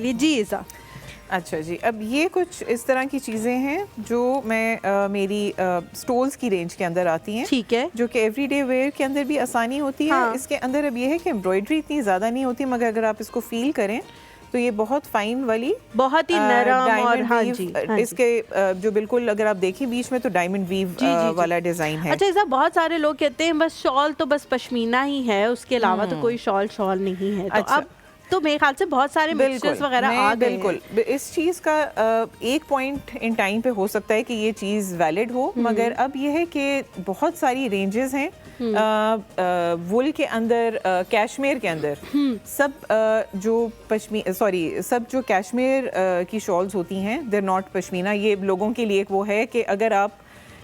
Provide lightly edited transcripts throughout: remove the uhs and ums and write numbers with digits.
लिए जी इज़ा। अच्छा जी, अब ये कुछ इस तरह की चीज़ें हैं जो मैं मेरी स्टोल्स की रेंज के अंदर आती हैं, ठीक है, जो कि एवरीडे वेयर के अंदर भी आसानी होती है। हाँ। इसके अंदर अब ये है कि एम्ब्रॉयडरी इतनी ज़्यादा नहीं होती, मगर अगर आप इसको फील करें तो ये बहुत फाइन वाली, बहुत ही नरम और डायमंड हाँ वीव, जी, हाँ जी। इसके जो बिल्कुल अगर आप देखिए बीच में तो डायमंड वीव वाला डिज़ाइन है। अच्छा इज़ा, बहुत सारे लोग कहते हैं बस शॉल तो बस पश्मीना ही है, उसके अलावा तो कोई शॉल नहीं है। तो अच्छा। अब तो मेरे ख्याल से बहुत सारे मिक्सचर्स वगैरह आ गए हैं। बिल्कुल इस चीज़ का एक पॉइंट इन टाइम पे हो सकता है कि ये चीज़ वैलिड हो, मगर अब ये है कि बहुत सारी रेंजेस हैं वुल के अंदर, कैशमीर के अंदर, सब सब जो कैशमीर की शॉल्स होती हैं देर नॉट पश्मीना। ये लोगों के लिए एक वो है कि अगर आप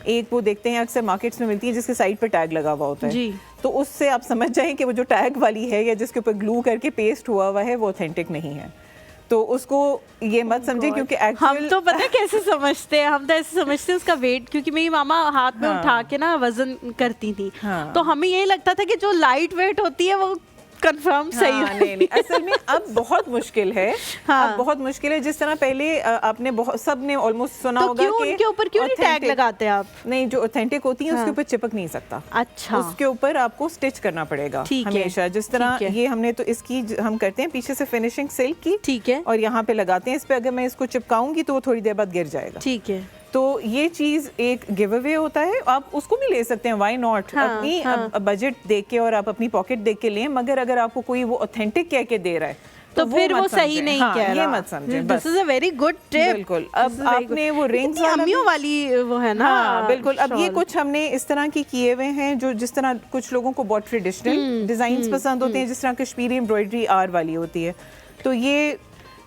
एक वो देखते हैं अक्सर मार्केट्स में मिलती है जिसके साइड पर टैग लगा हुआ होता है जी। तो उससे आप समझ जाएं कि वो जो टैग वाली है या जिसके ऊपर ग्लू करके पेस्ट हुआ हुआ है वो ऑथेंटिक नहीं है। तो उसको ये मत समझें क्योंकि हम तो पता है कैसे समझते हैं, हम तो ऐसे समझते हैं उसका वेट, क्योंकि मेरी मामा हाथ में उठा के ना वजन करती थी, तो हमें यही लगता था कि जो लाइट वेट होती है वो कंफर्म सही है। नहीं असल में अब बहुत मुश्किल है। अब बहुत मुश्किल है। जिस तरह पहले आपने बहुत सब ने ऑलमोस्ट सुना होगा कि उनके ऊपर क्यों नहीं टैग लगाते आप? नहीं, जो ऑथेंटिक होती है उसके ऊपर चिपक नहीं सकता। अच्छा, उसके ऊपर आपको स्टिच करना पड़ेगा हमेशा। जिस तरह ये हमने तो इसकी हम करते हैं पीछे से फिनिशिंग सिल्क की, ठीक है, और यहाँ पे लगाते हैं। इस पे अगर मैं इसको चिपकाऊंगी तो वो थोड़ी देर बाद गिर जाएगा। ठीक है। तो ये चीज़ एक गिव अवे होता है, आप उसको भी ले सकते हैं, व्हाई नॉट। अपनी बजट देख के और आप अपनी पॉकेट देख के लें, मगर अगर आपको कोई वो ऑथेंटिक कह के दे रहा है तो फिर वो सही नहीं कह रहा। ये मत समझें। This is a very good tip. बिल्कुल। अब आपने वो रिंग्स अम्मियों वाली वो है ना। हाँ बिल्कुल। अब ये कुछ हमने इस तरह की किए हुए हैं जो जिस तरह कुछ लोगों को बहुत ट्रेडिशनल डिजाइन पसंद होते हैं, जिस तरह कश्मीरी एम्ब्रॉयडरी आर वाली होती है, तो ये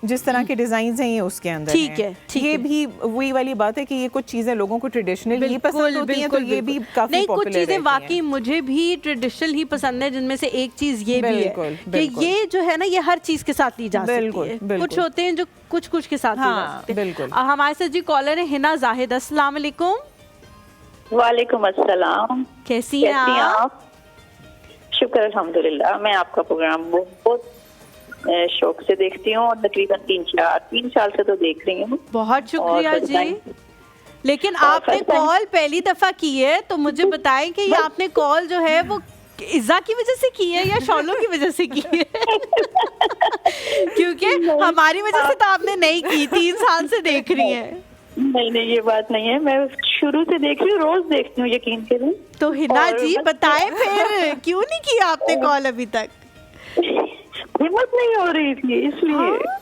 जिस तरह के डिजाइन हैं ये उसके अंदर ठीक है। ये भी वही वाली बात है कि ये कुछ चीजें लोगों को ट्रेडिशनल ही पसंद होती हैं, तो ये भी काफी नहीं, पॉपुलर कुछ चीजें वाकई मुझे भी ट्रेडिशनल ही पसंद है, जिनमें से एक चीज ये भी है कि ये जो है ना ये हर चीज के साथ ली जा सकती है। कुछ होते हैं जो कुछ के साथ ली जा सकते हैं। बिल्कुल। हमारे साथ जी कॉलर है हिना जाहिद। अस्सलाम वालेकुम। वालेकुम अस्सलाम। कैसी हैं आप? शुक्र अल्हम्दुलिल्लाह। मैं आपका प्रोग्राम बहुत शौक से देखती हूँ और तकरीबन 3 साल से तो देख रही हूँ। बहुत शुक्रिया जी। लेकिन आपने कॉल पहली दफा की है, तो मुझे बताएं कि ये आपने कॉल जो है वो इज़ा की वजह से की है या शॉलों की वजह से की है? क्योंकि हमारी वजह से तो आपने नहीं की, 3 साल से देख रही हैं। नहीं ये बात नहीं है, मैं शुरू से देख रही हूँ, रोज देखती हूँ, यकीन करें। तो हिना जी बताएं फिर क्यों नहीं किया आपने कॉल अभी तक? हिम्मत नहीं हो रही थी इसलिए।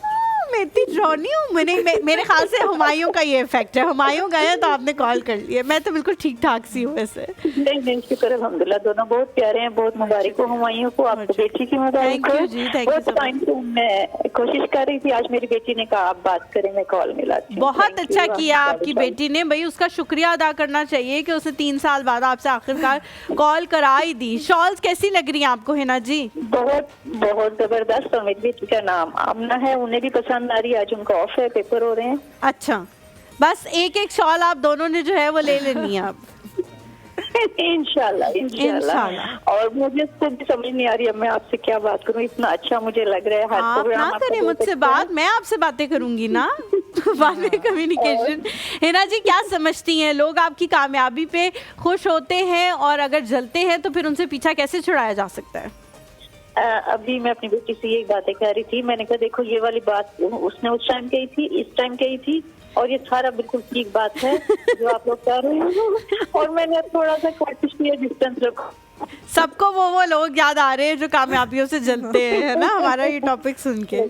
मैं इतनी ड्रॉनी हूँ। मेरे ख्याल से हुमायूं का ये इफेक्ट है। हुमायूं गए तो आपने कॉल कर लिया। मैं तो बिल्कुल ठीक ठाक सी हूँ वैसे। नहीं शुक्र अल्हम्दुलिल्लाह, दोनों बहुत प्यारे हैं। बहुत मुबारक हो हुमायूं को, आपकी बेटी की मुबारक हो। बहुत टाइम से मैं कोशिश कर रही थी, आज मेरी बेटी ने कहा आप बात करें, मैं कॉल मिलाती हूँ। बहुत अच्छा किया आपकी बेटी ने, भाई उसका शुक्रिया अदा करना चाहिए कि उसने 3 साल बाद आपसे आखिरकार कॉल करा ही दी। शॉल्स कैसी लग रही हैं आपको हिना जी? बहुत जबरदस्त। और मेरी बेटी का नाम आमना है, उन्हें भी पसंद आ रही है। आज उनका ऑफ है, पेपर हो रहे हैं। अच्छा, बस एक शॉल आप दोनों ने जो है वो ले लेनी है अब। इंशाल्लाह। और मुझे खुद भी समझ नहीं आ रही अब मैं आपसे क्या बात करूं, इतना अच्छा मुझे लग रहा है। आप ना करें मुझसे बात, मैं आपसे बातें करूंगी ना। बाद में कम्युनिकेशन। हिना जी क्या समझती हैं, लोग आपकी कामयाबी पे खुश होते हैं और अगर जलते हैं तो फिर उनसे पीछा कैसे छुड़ाया जा सकता है? अभी मैं अपनी बेटी से यही बातें कर रही थी। मैंने कहा देखो ये वाली बात उसने उस टाइम कही थी, इस टाइम कही थी, और ये सारा बिल्कुल ठीक बात है जो आप लोग कर रहे हैं। और मैंने थोड़ा सा कोशिश की डिस्टेंस रखो। सबको वो लोग याद आ रहे हैं जो कामयाबियों से जलते हैं, है ना, हमारा ये टॉपिक सुन के।